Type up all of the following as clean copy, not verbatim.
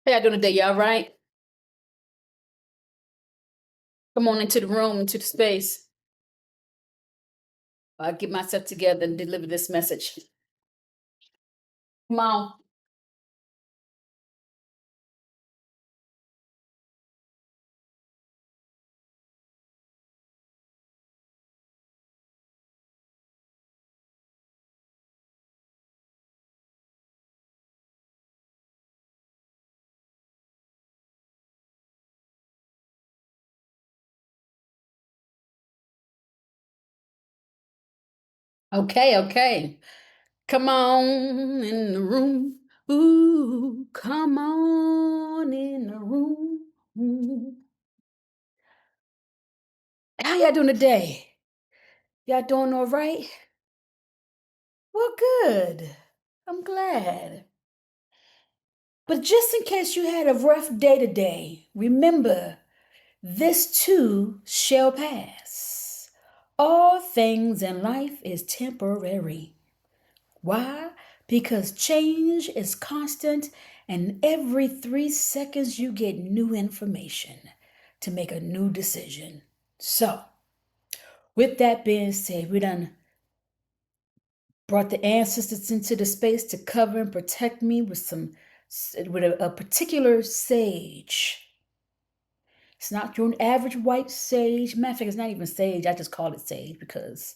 How y'all doing today? Y'all right? Come on into the room, into the space. I'll get myself together and deliver this message. Come on. Okay, okay. Come on in the room. Ooh, come on in the room. Ooh. How y'all doing today? Y'all doing all right? Well, good. I'm glad. But just in case you had a rough day today, remember this too shall pass. All things in life is temporary. Why? Because change is constant, and every 3 seconds you get new information to make a new decision. So, with that being said, we done brought the ancestors into the space to cover and protect me with a particular sage. It's not your average white sage. Matter of fact, it's not even sage. I just call it sage because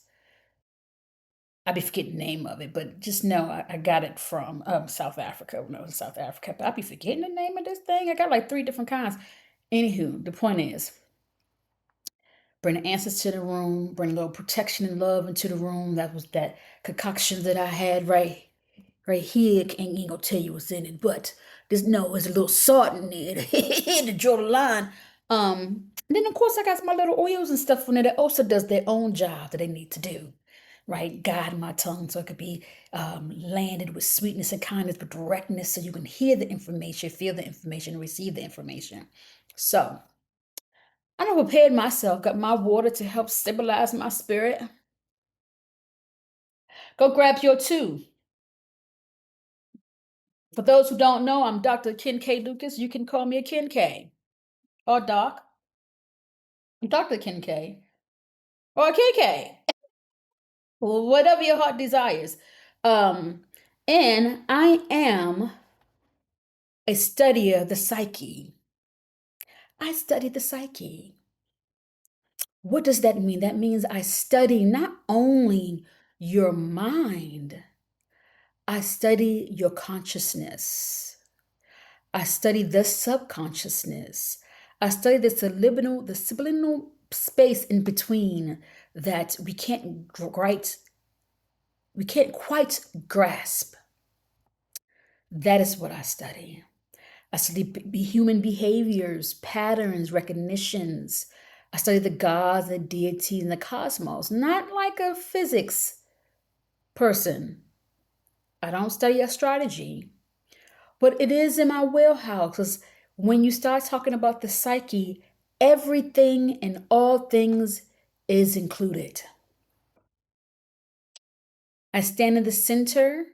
I be forgetting the name of it. But just know I got it from South Africa when I was in South Africa. But I be forgetting the name of this thing. I got like 3 different kinds. Anywho, the point is, bring the answers to the room. Bring a little protection and love into the room. That was that concoction that I had right here. Ain't gonna tell you what's in it, but just know there's a little salt in it to draw the line. And then of course I got my little oils and stuff on there that also does their own job that they need to do, right? Guide my tongue so it could be landed with sweetness and kindness, but directness, so you can hear the information, feel the information, and receive the information. So I done prepared myself, got my water to help stabilize my spirit. Go grab your two. For those who don't know, I'm Dr. Ken K. Lucas. You can call me a Ken K. Or Doc. I'm Dr. Ken K. Or a KK. Whatever your heart desires. Um, and I am a studier of the psyche. I study the psyche. What does that mean? That means I study not only your mind, I study your consciousness. I study the subconsciousness. I study the subliminal space in between that we can't quite grasp. That is what I study. I study human behaviors, patterns, recognitions. I study the gods, the deities, and the cosmos, not like a physics person. I don't study astrology, but it is in my wheelhouse because when you start talking about the psyche, everything and all things is included. I stand in the center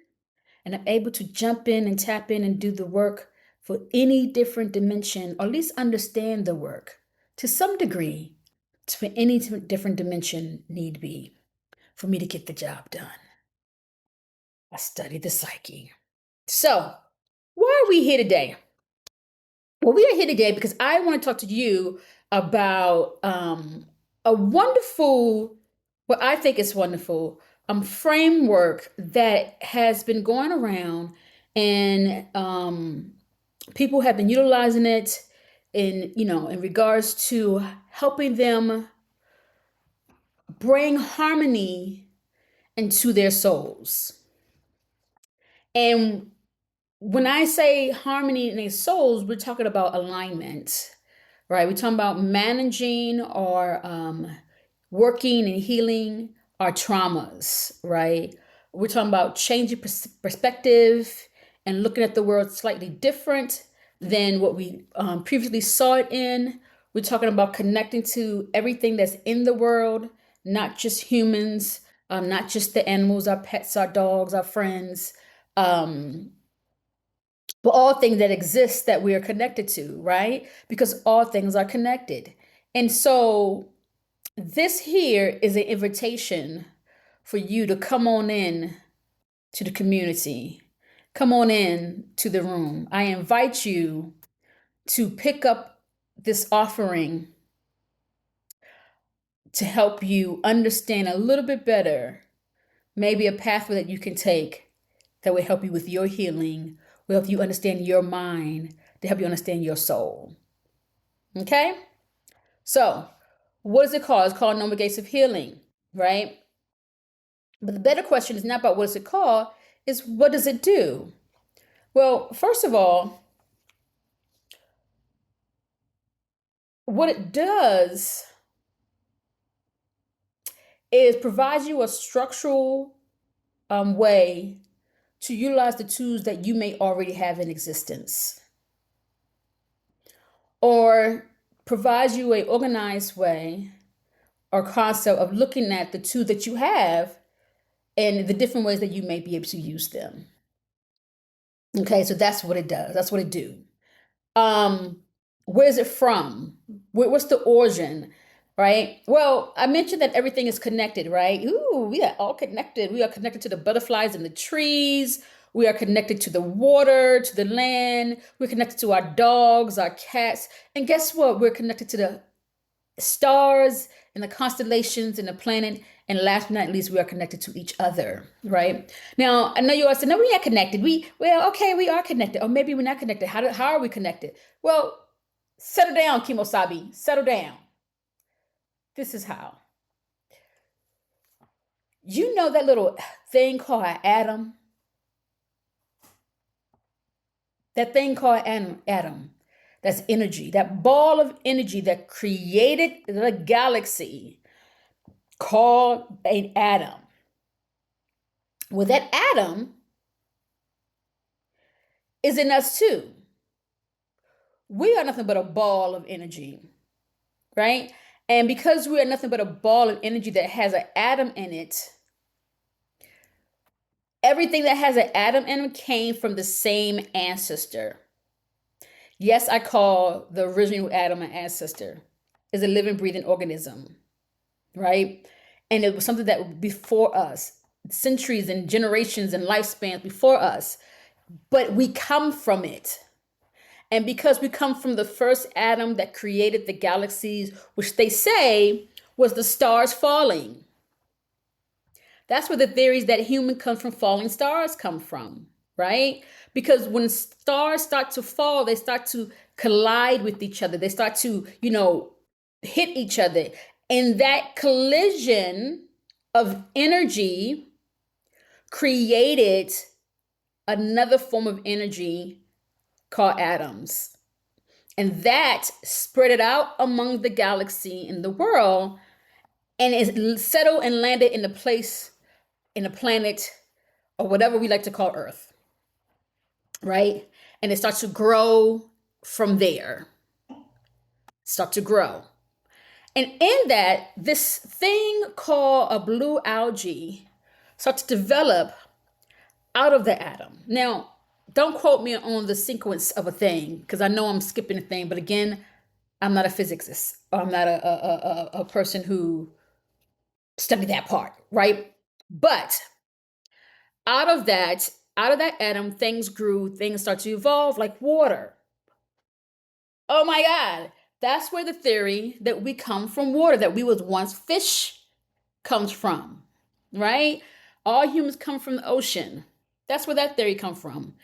and I'm able to jump in and tap in and do the work for any different dimension, or at least understand the work to some degree, for any different dimension need be, for me to get the job done. I study the psyche. So, why are we here today? Well, we are here today because I want to talk to you about a wonderful, what I think is wonderful, framework that has been going around, and people have been utilizing it in regards to helping them bring harmony into their souls. And when I say harmony in their souls, we're talking about alignment, right? We're talking about managing or working and healing our traumas, right? We're talking about changing perspective and looking at the world slightly different than what we previously saw it in. We're talking about connecting to everything that's in the world, not just humans, not just the animals, our pets, our dogs, our friends, um, but all things that exist that we are connected to, right? Because all things are connected. And so this here is an invitation for you to come on in to the community. Come on in to the room. I invite you to pick up this offering to help you understand a little bit better, maybe a pathway that you can take that will help you with your healing, will help you understand your mind, to help you understand your soul. Okay? So, what is it called? It's called No More Gates of Healing, right? But the better question is not about what is it called, is what does it do? Well, first of all, what it does is provide you a structural way to utilize the tools that you may already have in existence, or provides you a organized way or concept of looking at the tools that you have and the different ways that you may be able to use them. Okay, so that's what it does. That's what it do. Um, where is it from? What's the origin? Right? Well, I mentioned that everything is connected, right? Ooh, we are all connected. We are connected to the butterflies and the trees. We are connected to the water, to the land. We're connected to our dogs, our cats. And guess what? We're connected to the stars and the constellations and the planet. And last but not least, we are connected to each other, right? Now, I know you all said, no, we're not connected. Well, okay, we are connected. Or maybe we're not connected. How are we connected? Well, settle down, Kimosabi. Settle down. This is how. You know that little thing called an atom? That thing called an atom. That's energy. That ball of energy that created the galaxy called an atom. Well, that atom is in us too. We are nothing but a ball of energy, right? And because we are nothing but a ball of energy that has an atom in it, everything that has an atom in it came from the same ancestor. Yes, I call the original atom an ancestor. It's a living, breathing organism, right? And it was something that before us, centuries and generations and lifespans before us, but we come from it. And because we come from the first atom that created the galaxies, which they say was the stars falling. That's where the theories that human comes from falling stars come from, right? Because when stars start to fall, they start to collide with each other. They start to, hit each other. And that collision of energy created another form of energy called atoms. And that spread it out among the galaxy in the world, and it settled and landed in a place, in a planet, or whatever we like to call Earth, right? And it starts to grow from there. Start to grow. And in that, this thing called a blue algae starts to develop out of the atom. Now, don't quote me on the sequence of a thing, because I know I'm skipping a thing, but again, I'm not a physicist. I'm not a person who studied that part, right? But out of that, out of that atom, things grew, things start to evolve like water. Oh my God. That's where the theory that we come from water, that we was once fish, comes from, right? All humans come from the ocean. That's where that theory comes from.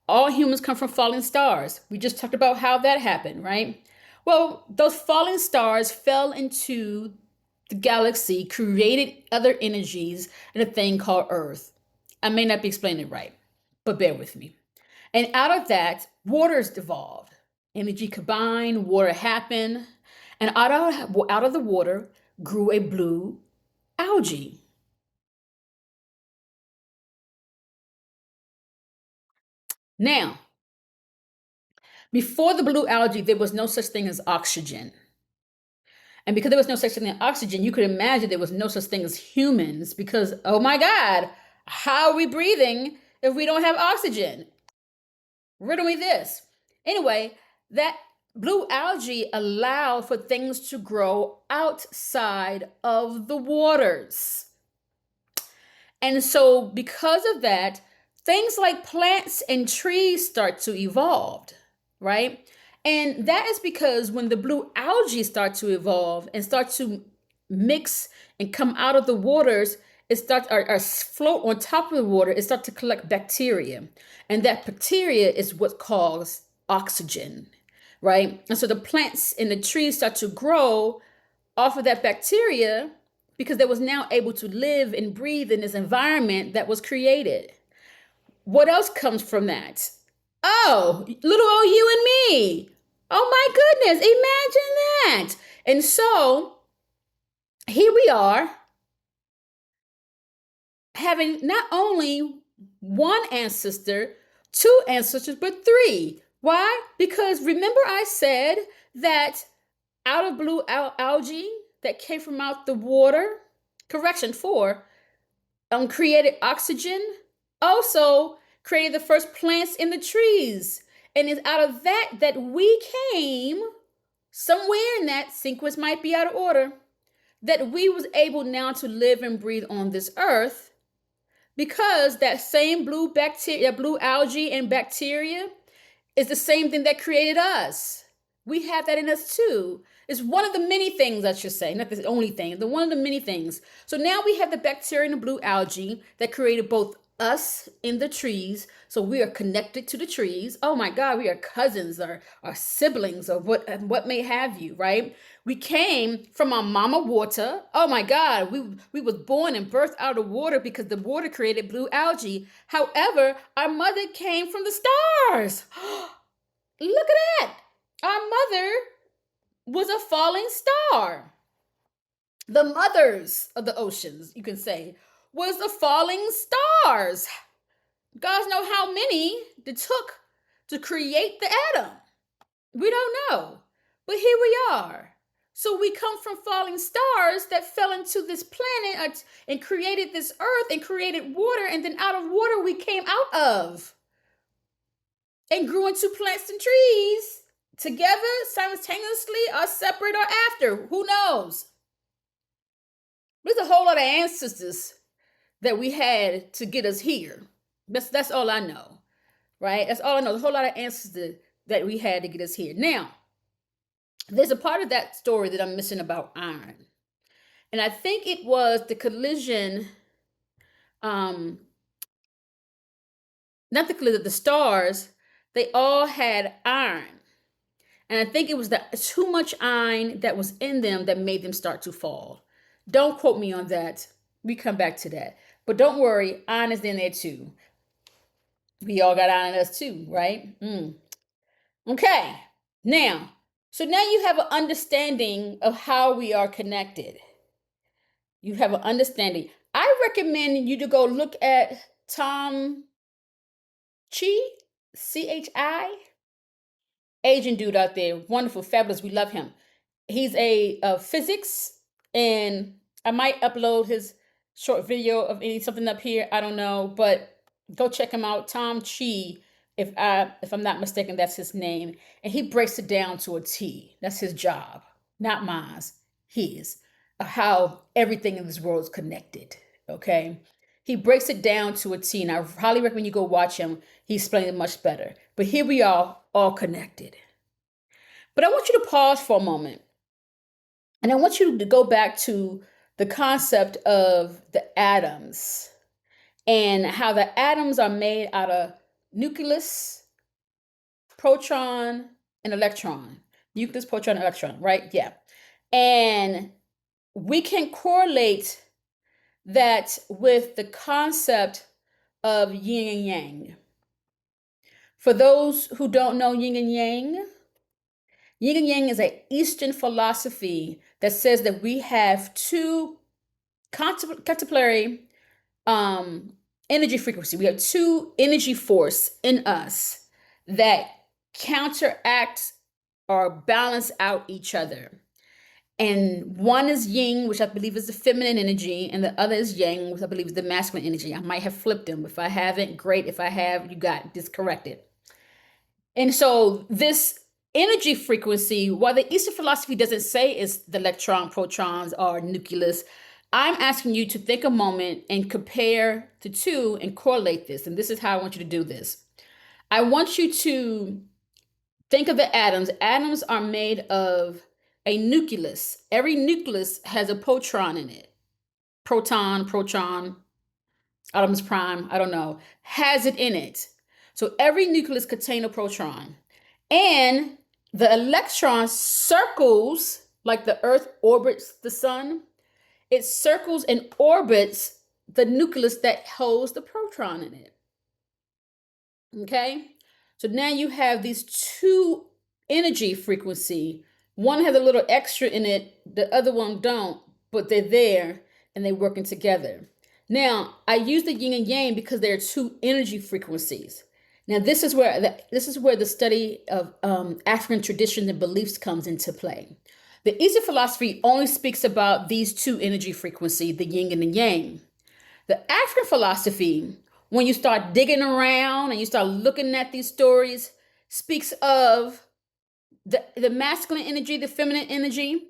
All humans come from falling stars. We just talked about how that happened, right? Well, those falling stars fell into the galaxy, created other energies in a thing called Earth. I may not be explaining it right, but bear with me. And out of that, waters evolved. Energy combined, water happened, and out of the water grew a blue algae. Now, before the blue algae, there was no such thing as oxygen. And because there was no such thing as oxygen, you could imagine there was no such thing as humans because, oh my God, how are we breathing if we don't have oxygen? Riddle me this. Anyway, that blue algae allowed for things to grow outside of the waters. And so, because of that, things like plants and trees start to evolve, right? And that is because when the blue algae start to evolve and start to mix and come out of the waters, it starts or float on top of the water, it starts to collect bacteria. And that bacteria is what causes oxygen, right? And so the plants and the trees start to grow off of that bacteria because they was now able to live and breathe in this environment that was created. What else comes from that? Oh, little old you and me. Oh my goodness, imagine that. And so here we are having not only one ancestor, two ancestors, but three. Why? Because remember I said that out of blue algae that came from out the water, correction, four, created oxygen, also created the first plants in the trees. And it's out of that that we came, somewhere in that sequence might be out of order, that we was able now to live and breathe on this earth, because that same blue bacteria, blue algae and bacteria is the same thing that created us. We have that in us too. It's one of the many things, I should say, not the only thing, the one of the many things. So now we have the bacteria and the blue algae that created both us in the trees. So we are connected to the trees. Oh my God, we are cousins or siblings or what may have you, right? We came from our mama water. Oh my God, we was born and birthed out of water because the water created blue algae. However, our mother came from the stars. Look at that. Our mother was a falling star. The mothers of the oceans, you can say, was the falling stars. God knows how many it took to create the atom. We don't know. But here we are. So we come from falling stars that fell into this planet and created this earth and created water, and then out of water we came out of and grew into plants and trees together, simultaneously, or separate, or after. Who knows? There's a whole lot of ancestors that we had to get us here. That's all I know, right? That's all I know. There's a whole lot of ancestors that we had to get us here. Now, there's a part of that story that I'm missing about iron. And I think it was the collision, not the collision, the stars, they all had iron. And I think it was the too much iron that was in them that made them start to fall. Don't quote me on that. We come back to that. But don't worry, iron is in there too. We all got iron in us too, right? Okay. Now, so now you have an understanding of how we are connected. You have an understanding. I recommend you to go look at Tom Chi, CHI, Asian dude out there. Wonderful, fabulous. We love him. He's a physics, and I might upload his short video of something up here. I don't know, but go check him out. Tom Chi, if I'm not mistaken, that's his name. And he breaks it down to a T. That's his job, not mine. His. How everything in this world is connected. Okay. He breaks it down to a T, and I highly recommend you go watch him. He explains it much better. But here we are, all connected. But I want you to pause for a moment. And I want you to go back to the concept of the atoms and how the atoms are made out of nucleus, proton, and electron. Nucleus, proton, electron, right? Yeah. And we can correlate that with the concept of yin and yang. For those who don't know yin and yang is an Eastern philosophy that says that we have two contemporary energy frequency. We have two energy force in us that counteract or balance out each other. And one is yin, which I believe is the feminine energy, and the other is yang, which I believe is the masculine energy. I might have flipped them. If I haven't, great. If I have, you got this corrected. And so this energy frequency, while the Eastern philosophy doesn't say it's the electron, protons, or nucleus, I'm asking you to think a moment and compare the two and correlate this. And this is how I want you to do this. I want you to think of the atoms. Atoms are made of a nucleus. Every nucleus has a proton in it. Proton, atoms prime, I don't know, has it in it. So every nucleus contains a proton. And the electron circles, like the Earth orbits the sun, it circles and orbits the nucleus that holds the proton in it. Okay? So now you have these two energy frequency. One has a little extra in it, the other one don't, but they're there and they're working together. Now, I use the yin and yang because there are two energy frequencies. Now, this is where the study of African traditions and beliefs comes into play. The Eastern philosophy only speaks about these two energy frequencies, the yin and the yang. The African philosophy, when you start digging around and you start looking at these stories, speaks of the masculine energy, the feminine energy,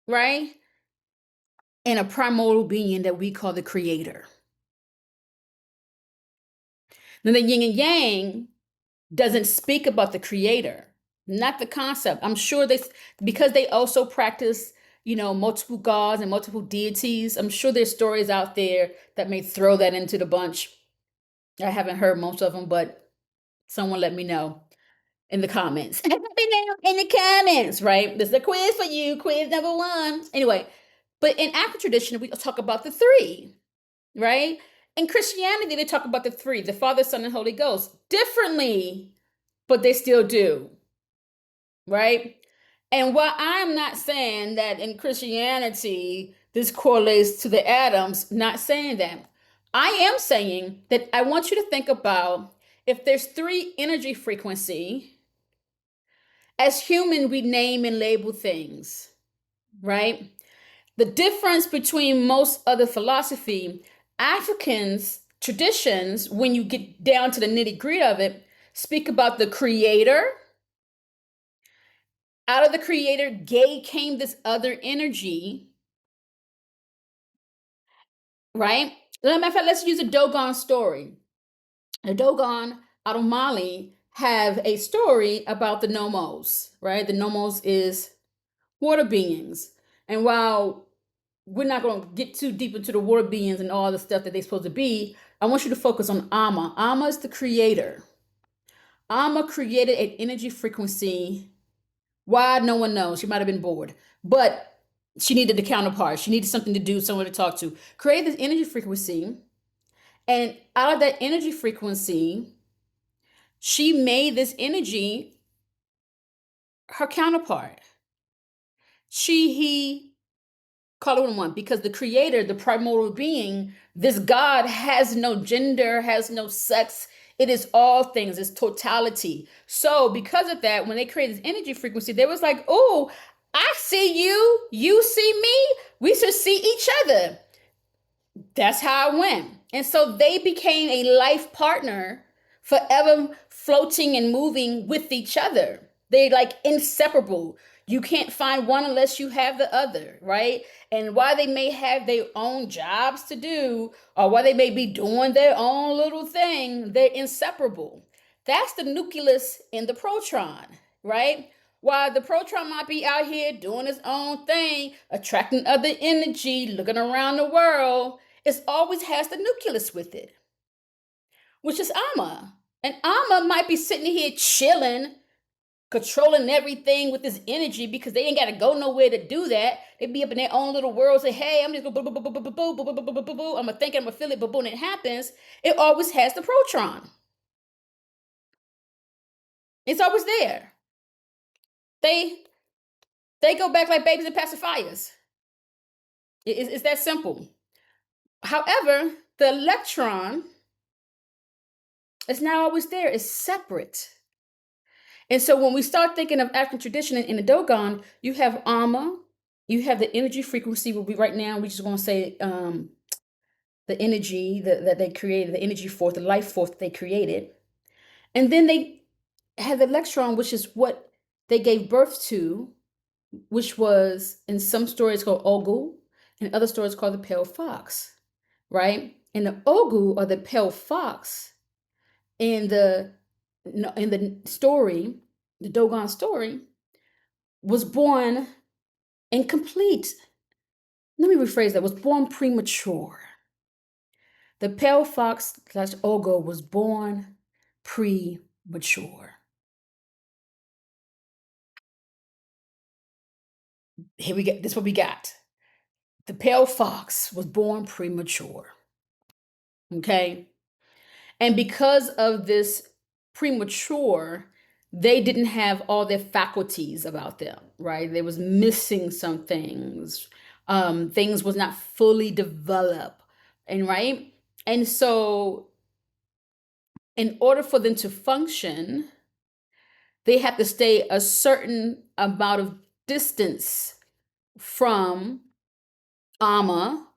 right? And a primordial being that we call the creator. Now, the yin and yang doesn't speak about the creator, not the concept. I'm sure because they also practice, multiple gods and multiple deities. I'm sure there's stories out there that may throw that into the bunch. I haven't heard most of them, but someone let me know in the comments. Let me know in the comments, right? This is a quiz for you, quiz number 1. Anyway, but in African tradition, we talk about the 3, right? In Christianity, they talk about the 3, the Father, Son, and Holy Ghost, differently, but they still do, right? And while I'm not saying that in Christianity, this correlates to the atoms, not saying that. I am saying that I want you to think about if there's 3 energy frequency, as human, we name and label things, right? The difference between most other philosophy, Africans, traditions, when you get down to the nitty gritty of it, speak about the creator. Out of the creator came this other energy, right? Matter of fact, let's use a Dogon story. The Dogon out of Mali have a story about the Nomos, right? The Nomos is water beings. And while we're not going to get too deep into the water beings and all the stuff that they're supposed to be, I want you to focus on Amma. Amma is the creator. Amma created an energy frequency. Why? No one knows. She might have been bored. But she needed a counterpart. She needed something to do, someone to talk to. Create this energy frequency. And out of that energy frequency, she made this energy her counterpart. He, call it one, because the creator, the primordial being, this God has no gender, has no sex. It is all things, it's totality. So because of that, when they created this energy frequency, they was like, oh, I see you, you see me, we should see each other. That's how it went. And so they became a life partner, forever floating and moving with each other. They like inseparable. You can't find one unless you have the other, right? And while they may have their own jobs to do, or while they may be doing their own little thing, they're inseparable. That's the nucleus in the proton, right? While the proton might be out here doing its own thing, attracting other energy, looking around the world, it always has the nucleus with it, which is Amma. And Amma might be sitting here chilling, controlling everything with this energy because they ain't got to go nowhere to do that. They be up in their own little world, say, hey, I'm just going to I'm going to think, I'm going to feel it, but when it happens, it always has the proton. It's always there. They go back like babies and pacifiers. It's that simple. However, the electron is not always there. It's separate. And so when we start thinking of African tradition in the Dogon, you have Amma, you have the energy frequency. Right now, we just want to say the energy that they created, the energy force, the life force that they created. And then they had the electron, which is what they gave birth to, which was in some stories called Ogu, and other stories called the pale fox, right? And the Ogu, or the pale fox, in the story, the Dogon story, was born incomplete. Let me rephrase that. Was born premature. The pale fox slash Ogo was born premature. Here we get this. What we got. The pale fox was born premature. Okay. And because of this premature, they didn't have all their faculties about them, right? They was missing some things. Things was not fully developed. And right. And so in order for them to function, they have to stay a certain amount of distance from Amma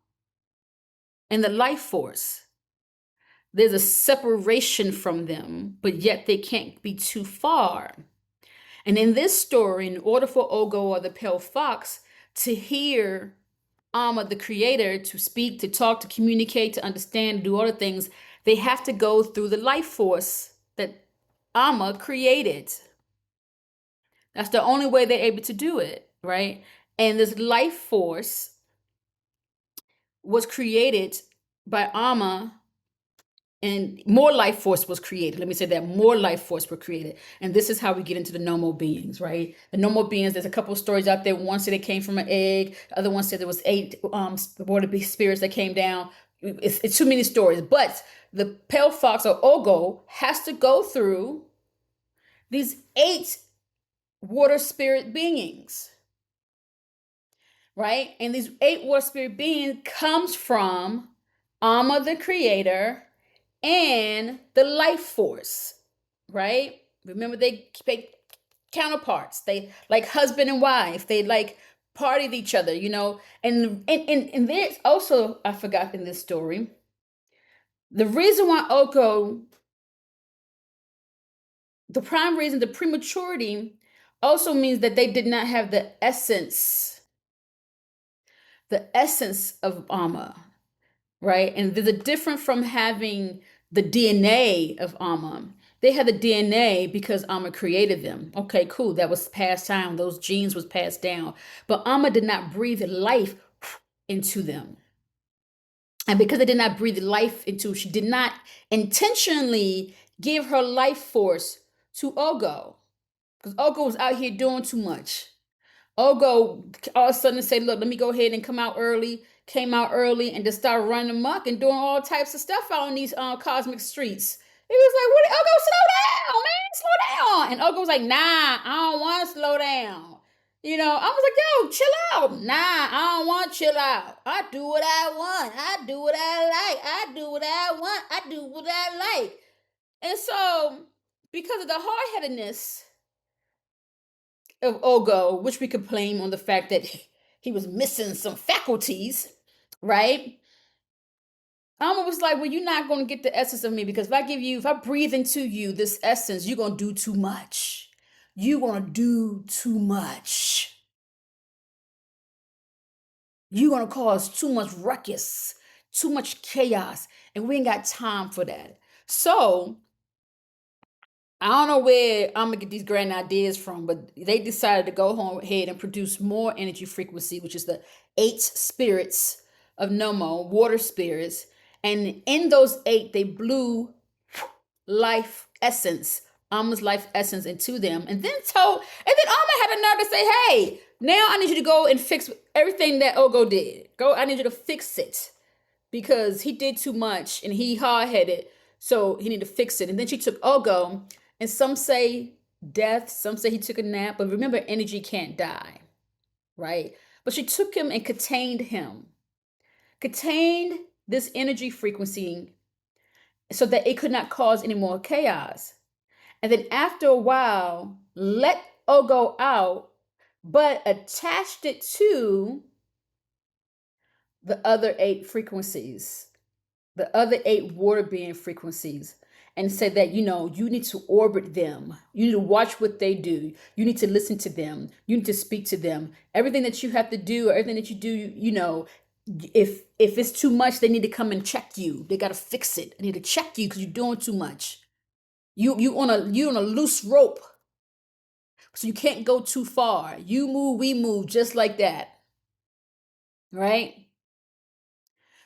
and the life force. There's a separation from them, but yet they can't be too far. And in this story, in order for Ogo, or the pale fox, to hear Amma, the creator, to speak, to talk, to communicate, to understand, do all the things, they have to go through the life force that Amma created. That's the only way they're able to do it, right? And this life force was created by Amma, and more life force was created. Let me say that more life force were created. And this is how we get into the Nomo beings, right? The Nomo beings, there's a couple of stories out there. One said it came from an egg. The other one said there was 8 water spirits that came down. It's too many stories. But the pale fox, or Ogo, has to go through these 8 water spirit beings, right? And these 8 water spirit beings comes from Amma, the creator, and the life force, right? Remember, they counterparts. They like husband and wife. They like partied each other, And there's also, I forgot in this story, the reason why Oko, the prime reason, the prematurity, also means that they did not have the essence of Amma, right? And there's a difference from having the DNA of Amma. They had the DNA because Amma created them. Okay, cool. That was passed down. Those genes was passed down. But Amma did not breathe life into them. And because they did not breathe life into, she did not intentionally give her life force to Ogo. Because Ogo was out here doing too much. Ogo all of a sudden say, look, let me go ahead and come out early. Came out early and just started running amok and doing all types of stuff out on these cosmic streets. It was like, what? Ogo, slow down, man, slow down. And Ogo was like, nah, I don't want to slow down. I was like, yo, chill out. Nah, I don't want to chill out. I do what I want. I do what I like. I do what I want. I do what I like. And so, because of the hard-headedness of Ogo, which we could blame on the fact that he was missing some faculties, right? Alma was like, well, you're not going to get the essence of me, because if I breathe into you this essence, you're going to do too much. You're going to do too much. You're going to cause too much ruckus, too much chaos, and we ain't got time for that. So, I don't know where I'm gonna get these grand ideas from, but they decided to go home ahead and produce more energy frequency, which is the 8 spirits of Nomo, water spirits. And in those 8, they blew life essence, Alma's life essence into them. And then Alma had a nerve to say, hey, now I need you to go and fix everything that Ogo did. I need you to fix it. Because he did too much and he hard-headed, so he needed to fix it. And then she took Ogo, and some say death, some say he took a nap, but remember, energy can't die, right? But she took him and contained this energy frequency so that it could not cause any more chaos. And then after a while, let Ogo out, but attached it to the other 8 frequencies, the other 8 water being frequencies. and said that, you need to orbit them. You need to watch what they do. You need to listen to them. You need to speak to them. Everything that you have to do, or everything that you do, if it's too much, they need to come and check you. They got to fix it. They need to check you because you're doing too much. You on a loose rope, so you can't go too far. You move, we move, just like that, right?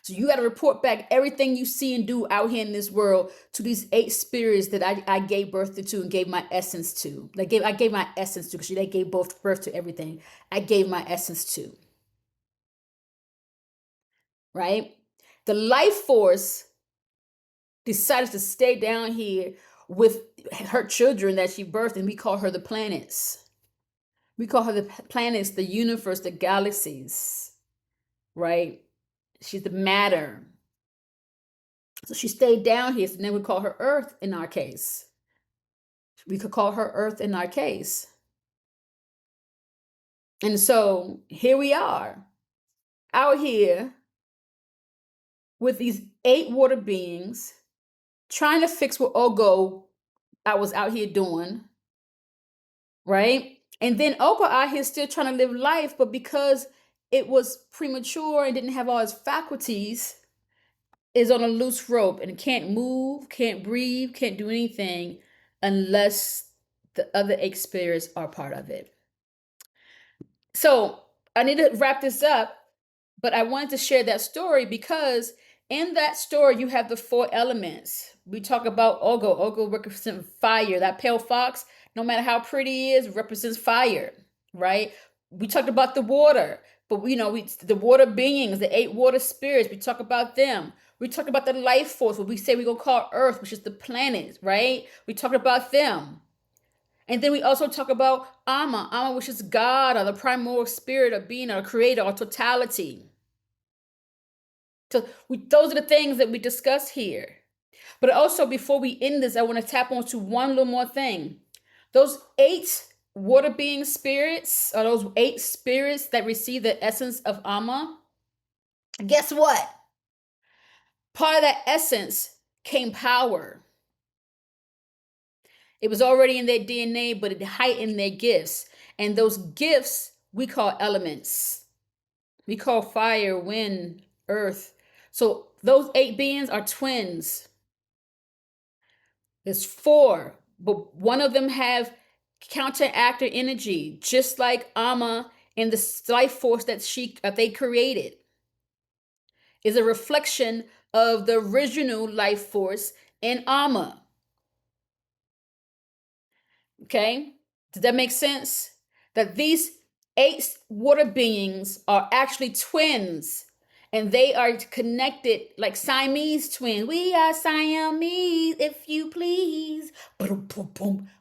So you got to report back everything you see and do out here in this world to these 8 spirits that I gave birth to and gave my essence to. I gave my essence to, because they gave birth to everything. I gave my essence to. Right? The life force decided to stay down here with her children that she birthed, and we call her the planets. We call her the planets, the universe, the galaxies. Right? She's the matter. So she stayed down here. So then we call her Earth in our case. We could call her Earth in our case. And so here we are, out here with these 8 water beings, trying to fix what Ogo I was out here doing, right? And then Ogo out here still trying to live life, but because it was premature and didn't have all his faculties, is on a loose rope and can't move, can't breathe, can't do anything unless the other 8 spirits are part of it. So I need to wrap this up, but I wanted to share that story because in that story you have the 4 elements. We talk about Ogo. Ogo represents fire. That pale fox, no matter how pretty he is, represents fire, right? We talked about the water, but the water beings, the 8 water spirits, we talk about them. We talk about the life force, what we say we're going to call Earth, which is the planet, right? We talked about them. And then we also talk about Ama, which is God, or the primordial spirit of being, or creator, or totality. So those are the things that we discuss here. But also, before we end this, I want to tap onto one little more thing. Those 8 water being spirits, or those 8 spirits that receive the essence of Ama, guess what? Part of that essence came power. It was already in their DNA, but it heightened their gifts. And those gifts we call elements. We call fire, wind, earth. So those 8 beings are twins. There's 4, but one of them have counteractor energy, just like Ama and the life force that they created is a reflection of the original life force in Ama. Okay? Does that make sense? That these 8 water beings are actually twins, and they are connected like Siamese twins. We are Siamese, if you please.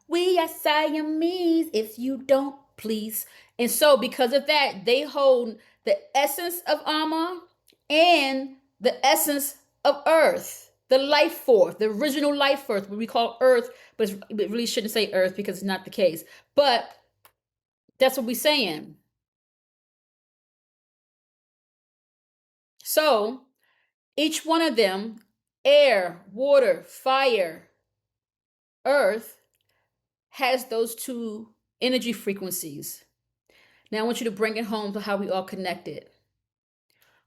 We are Siamese, if you don't please. And so because of that, they hold the essence of Ama and the essence of Earth, the life force, the original life force, what we call Earth, but it really shouldn't say Earth because it's not the case. But that's what we're saying. So each one of them, air, water, fire, earth, has those 2 energy frequencies. Now I want you to bring it home to how we all connected.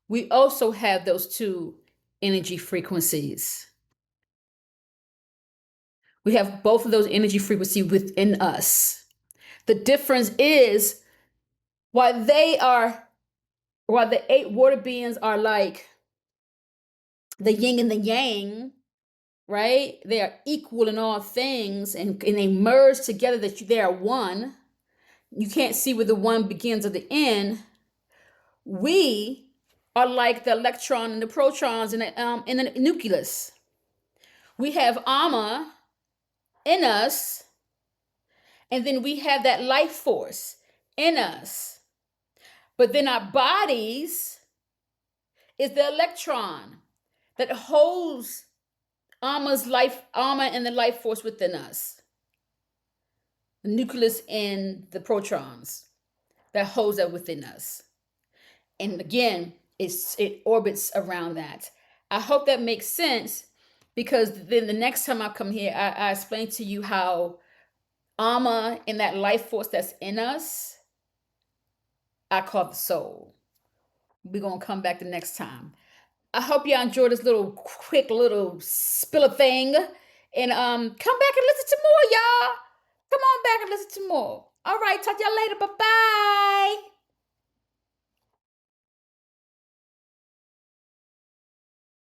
We also have those 2 energy frequencies. We have both of those energy frequencies within us. The difference is while the 8 water beings are like the yin and the yang, right? They are equal in all things, and they merge together, that they are one. You can't see where the one begins or the end. We are like the electron and the protons in the nucleus. We have Ama in us, and then we have that life force in us. But then our bodies is the electron that holds Ama and the life force within us. The nucleus and the protons that holds that within us. And again, it orbits around that. I hope that makes sense. because then the next time I come here, I explain to you how Alma and that life force that's in us, I call the soul. We're gonna come back the next time. I hope y'all enjoyed this little quick little spill of thing. And come back and listen to more, y'all. Come on back and listen to more. All right, talk to y'all later. Bye-bye.